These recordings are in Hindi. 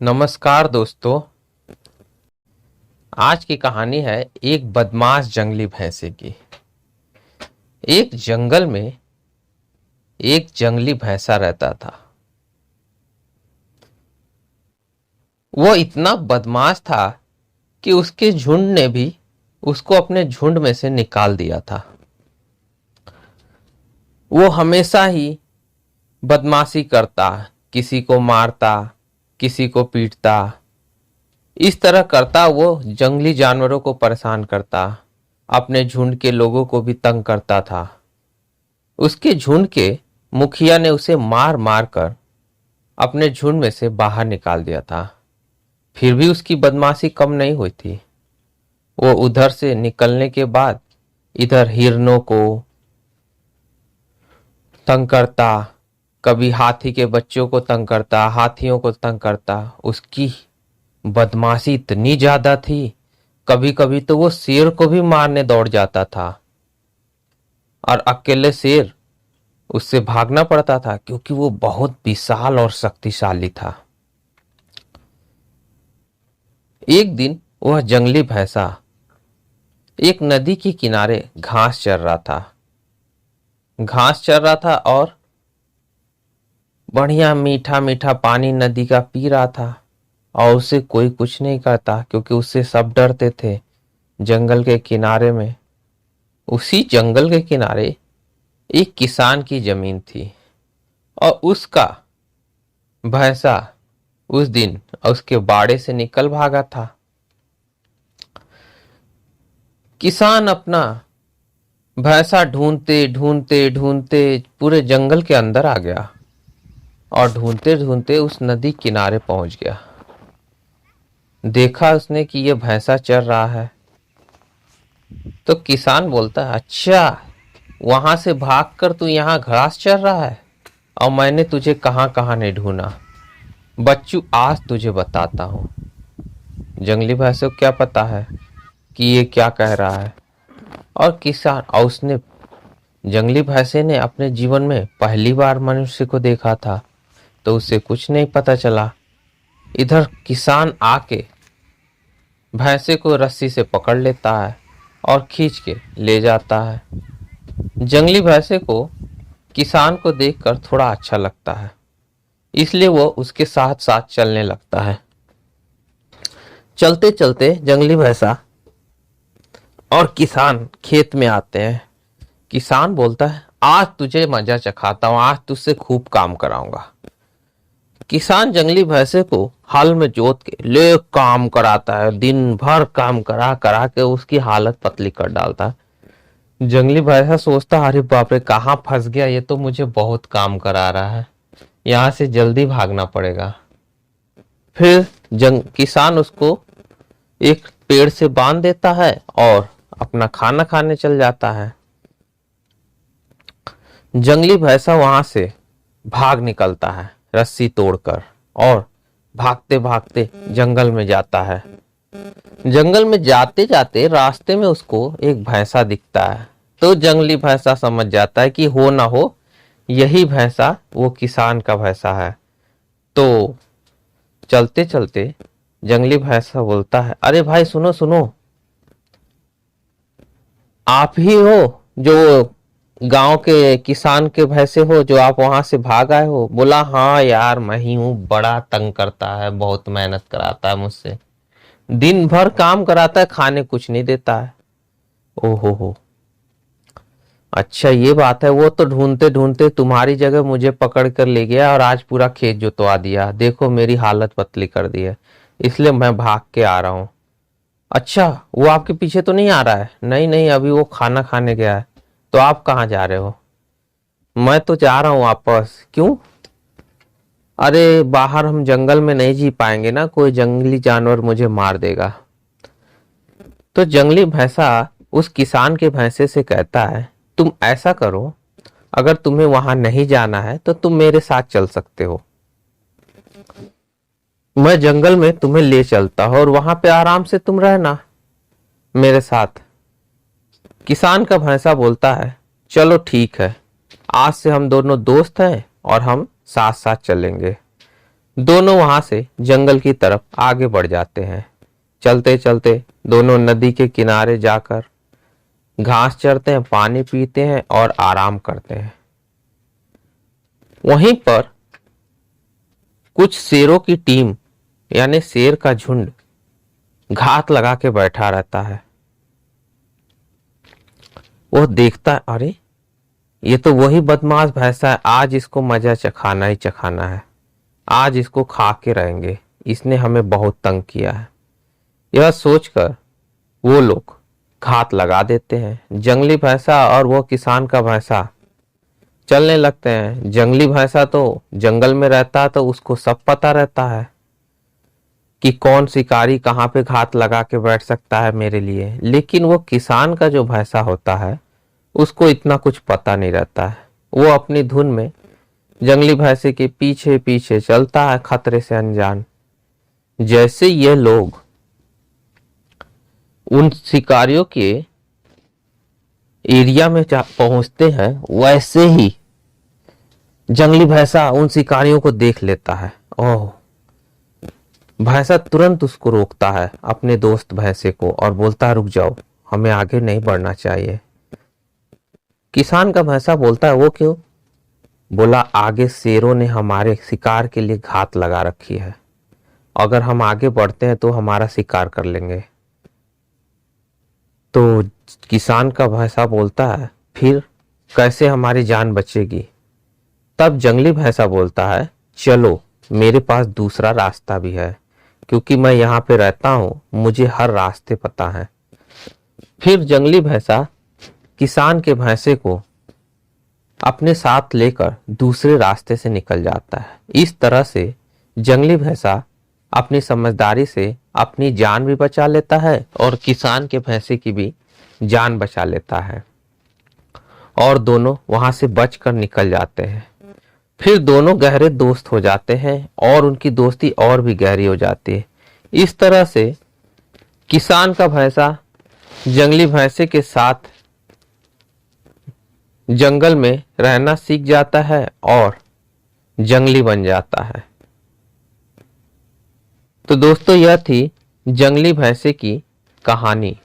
नमस्कार दोस्तों। आज की कहानी है एक बदमाश जंगली भैंसे की। एक जंगल में एक जंगली भैंसा रहता था। वो इतना बदमाश था कि उसके झुंड ने भी उसको अपने झुंड में से निकाल दिया था। वो हमेशा ही बदमाशी करता, किसी को मारता, किसी को पीटता। इस तरह करता वो जंगली जानवरों को परेशान करता, अपने झुंड के लोगों को भी तंग करता था। उसके झुंड के मुखिया ने उसे मार मार कर अपने झुंड में से बाहर निकाल दिया था। फिर भी उसकी बदमाशी कम नहीं हुई थी। वो उधर से निकलने के बाद इधर हिरणों को तंग करता, कभी हाथी के बच्चों को तंग करता, हाथियों को तंग करता। उसकी बदमाशी इतनी ज्यादा थी, कभी कभी तो वो शेर को भी मारने दौड़ जाता था और अकेले शेर उससे भागना पड़ता था क्योंकि वो बहुत विशाल और शक्तिशाली था। एक दिन वह जंगली भैंसा एक नदी के किनारे घास चर रहा था और बढ़िया मीठा मीठा पानी नदी का पी रहा था। और उसे कोई कुछ नहीं करता क्योंकि उससे सब डरते थे। जंगल के किनारे में, उसी जंगल के किनारे एक किसान की जमीन थी और उसका भैंसा उस दिन उसके बाड़े से निकल भागा था। किसान अपना भैंसा ढूंढते ढूंढते ढूंढते पूरे जंगल के अंदर आ गया और ढूंढते ढूंढते उस नदी किनारे पहुंच गया। देखा उसने कि यह भैंसा चर रहा है तो किसान बोलता है, अच्छा, वहां से भागकर तू यहाँ घास चर रहा है और मैंने तुझे कहां कहां नहीं ढूंढा। बच्चू, आज तुझे बताता हूं। जंगली भैंसे को क्या पता है कि ये क्या कह रहा है। और किसान, और उसने जंगली भैंसे ने अपने जीवन में पहली बार मनुष्य को देखा था तो उसे कुछ नहीं पता चला। इधर किसान आके भैंसे को रस्सी से पकड़ लेता है और खींच के ले जाता है। जंगली भैंसे को किसान को देखकर थोड़ा अच्छा लगता है, इसलिए वो उसके साथ साथ चलने लगता है। चलते चलते जंगली भैंसा और किसान खेत में आते हैं। किसान बोलता है, आज तुझे मजा चखाता हूं, आज तुझसे खूब काम कराऊंगा। किसान जंगली भैंसे को हल में जोत के ले काम कराता है। दिन भर काम करा करा के उसकी हालत पतली कर डालता है। जंगली भैंसा सोचता, अरे बाप रे, कहाँ फंस गया, ये तो मुझे बहुत काम करा रहा है, यहां से जल्दी भागना पड़ेगा। फिर किसान उसको एक पेड़ से बांध देता है और अपना खाना खाने चल जाता है। जंगली भैंसा वहां से भाग निकलता है रस्सी तोड़कर और भागते भागते जंगल में जाता है। जंगल में जाते जाते रास्ते में उसको एक भैंसा दिखता है तो जंगली भैंसा समझ जाता है कि हो ना हो यही भैंसा वो किसान का भैंसा है। तो चलते चलते जंगली भैंसा बोलता है, अरे भाई सुनो सुनो, आप ही हो जो गांव के किसान के भैंसे हो जो आप वहां से भाग आए हो। बोला, हाँ यार, मैं ही हूँ। बड़ा तंग करता है, बहुत मेहनत कराता है मुझसे, दिन भर काम कराता है, खाने कुछ नहीं देता है। ओहो हो, अच्छा ये बात है। वो तो ढूंढते ढूंढते तुम्हारी जगह मुझे पकड़ कर ले गया और आज पूरा खेत जोतवा दिया, देखो मेरी हालत पतली कर दी है, इसलिए मैं भाग के आ रहा हूँ। अच्छा, वो आपके पीछे तो नहीं आ रहा है? नहीं नहीं, अभी वो खाना खाने गया है। तो आप कहाँ जा रहे हो? मैं तो जा रहा हूँ वापस। क्यों? अरे बाहर हम जंगल में नहीं जी पाएंगे ना, कोई जंगली जानवर मुझे मार देगा। तो जंगली भैंसा उस किसान के भैंसे से कहता है, तुम ऐसा करो, अगर तुम्हें वहां नहीं जाना है तो तुम मेरे साथ चल सकते हो। मैं जंगल में तुम्हें ले चलता हूं और वहां पे आराम से तुम रहना मेरे साथ। किसान का भैंसा बोलता है, चलो ठीक है, आज से हम दोनों दोस्त हैं और हम साथ साथ चलेंगे। दोनों वहां से जंगल की तरफ आगे बढ़ जाते हैं। चलते चलते दोनों नदी के किनारे जाकर घास चरते हैं, पानी पीते हैं और आराम करते हैं। वहीं पर कुछ शेरों की टीम यानी शेर का झुंड घात लगा के बैठा रहता है। वो देखता है, अरे ये तो वही बदमाश भैंसा है, आज इसको मजा चखाना ही चखाना है, आज इसको खा के रहेंगे, इसने हमें बहुत तंग किया है। यह सोचकर वो लोग घात लगा देते हैं। जंगली भैंसा और वो किसान का भैंसा चलने लगते हैं। जंगली भैंसा तो जंगल में रहता है तो उसको सब पता रहता है कि कौन शिकारी कहाँ पे घात लगा के बैठ सकता है मेरे लिए, लेकिन वो किसान का जो भैंसा होता है उसको इतना कुछ पता नहीं रहता है। वो अपनी धुन में जंगली भैंसे के पीछे पीछे चलता है, खतरे से अनजान। जैसे ये लोग उन शिकारियों के एरिया में पहुंचते हैं, वैसे ही जंगली भैंसा उन शिकारियों को देख लेता है। ओह, भैंसा तुरंत उसको रोकता है, अपने दोस्त भैंसे को, और बोलता है रुक जाओ, हमें आगे नहीं बढ़ना चाहिए। किसान का भैंसा बोलता है वो क्यों? बोला आगे शेरों ने हमारे शिकार के लिए घात लगा रखी है, अगर हम आगे बढ़ते हैं तो हमारा शिकार कर लेंगे। तो किसान का भैंसा बोलता है फिर कैसे हमारी जान बचेगी? तब जंगली भैंसा बोलता है चलो मेरे पास दूसरा रास्ता भी है, क्योंकि मैं यहाँ पे रहता हूँ, मुझे हर रास्ते पता है। फिर जंगली भैंसा किसान के भैंसे को अपने साथ लेकर दूसरे रास्ते से निकल जाता है। इस तरह से जंगली भैंसा अपनी समझदारी से अपनी जान भी बचा लेता है और किसान के भैंसे की भी जान बचा लेता है, और दोनों वहां से बचकर निकल जाते हैं। फिर दोनों गहरे दोस्त हो जाते हैं और उनकी दोस्ती और भी गहरी हो जाती है। इस तरह से किसान का भैंसा जंगली भैंसे के साथ जंगल में रहना सीख जाता है और जंगली बन जाता है। तो दोस्तों यह थी जंगली भैंसे की कहानी।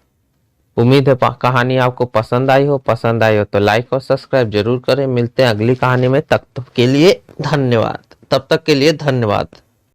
उम्मीद है कहानी आपको पसंद आई हो। पसंद आई हो तो लाइक और सब्सक्राइब जरूर करें। मिलते हैं अगली कहानी में, तब तक के लिए धन्यवाद।